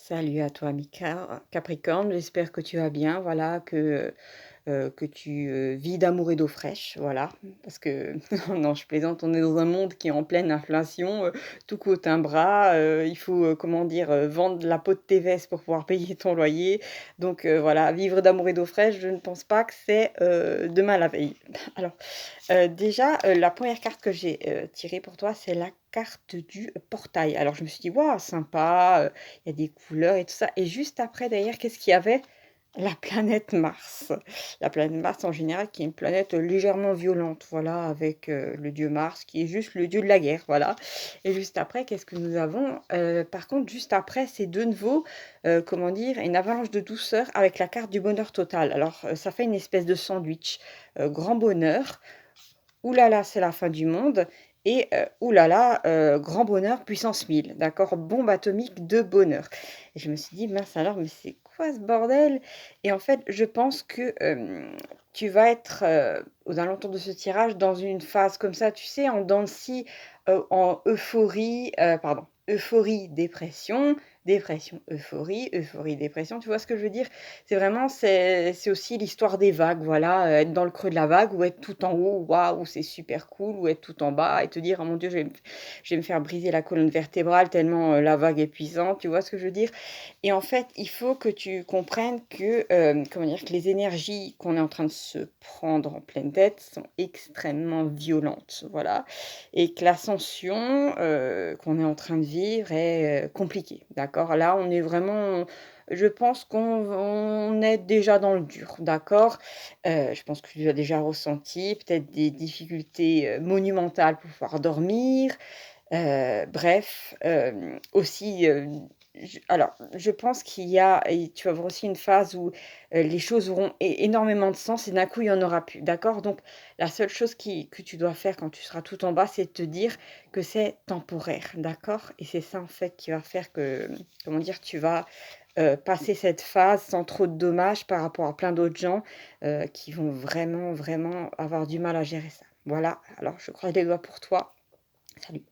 Salut à toi, Capricorne, j'espère que tu vas bien, voilà, que tu vis d'amour et d'eau fraîche, voilà, parce que, non, je plaisante, on est dans un monde qui est en pleine inflation, tout coûte un bras, il faut, comment dire, vendre la peau de tes vestes pour pouvoir payer ton loyer, donc voilà, vivre d'amour et d'eau fraîche, je ne pense pas que c'est demain la veille. Alors, déjà, la première carte que j'ai tirée pour toi, c'est la carte du portail. Alors, je me suis dit, waouh, sympa, il y a des couleurs et tout ça. Et juste après, d'ailleurs, qu'est-ce qu'il y avait? La planète Mars. La planète Mars, en général, qui est une planète légèrement violente, voilà, avec le dieu Mars, qui est juste le dieu de la guerre, voilà. Et juste après, qu'est-ce que nous avons? Par contre, juste après, c'est de nouveau, comment dire, une avalanche de douceur avec la carte du bonheur total. Alors, ça fait une espèce de sandwich. Grand bonheur, ouh là là, c'est la fin du monde et ouh là là, grand bonheur puissance 1000, d'accord? Bombe atomique de bonheur et je me suis dit: «Mince alors, mais c'est quoi ce bordel?» Et en fait, je pense que, tu vas être, aux alentours de ce tirage dans une phase comme ça, tu sais, en dents de scie, en euphorie, pardon, euphorie, dépression, dépression, euphorie, euphorie, dépression. Tu vois ce que je veux dire? C'est aussi l'histoire des vagues, voilà, être dans le creux de la vague ou être tout en haut, waouh, c'est super cool, ou être tout en bas et te dire: «Oh mon Dieu, je vais me faire briser la colonne vertébrale tellement, la vague est puissante», tu vois ce que je veux dire? Et en fait, il faut que tu comprennes que, comment dire? Que les énergies qu'on est en train de se prendre en pleine tête sont extrêmement violentes, voilà, et que l'ascension, qu'on est en train de vivre est, compliquée, d'accord? Là, on est vraiment je pense qu'on est déjà dans le dur, d'accord? Je pense que tu l'as déjà ressenti, peut-être des difficultés, monumentales pour pouvoir dormir, bref, aussi, je pense qu'il y a et tu vas avoir aussi une phase où, les choses auront énormément de sens et d'un coup, il y en aura plus, d'accord? Donc la seule chose que tu dois faire quand tu seras tout en bas, c'est de te dire que c'est temporaire, d'accord? Et c'est ça, en fait, qui va faire que, comment dire? Tu vas, passer cette phase sans trop de dommages par rapport à plein d'autres gens, qui vont vraiment, vraiment avoir du mal à gérer ça. Voilà, alors je croise les doigts pour toi. Salut.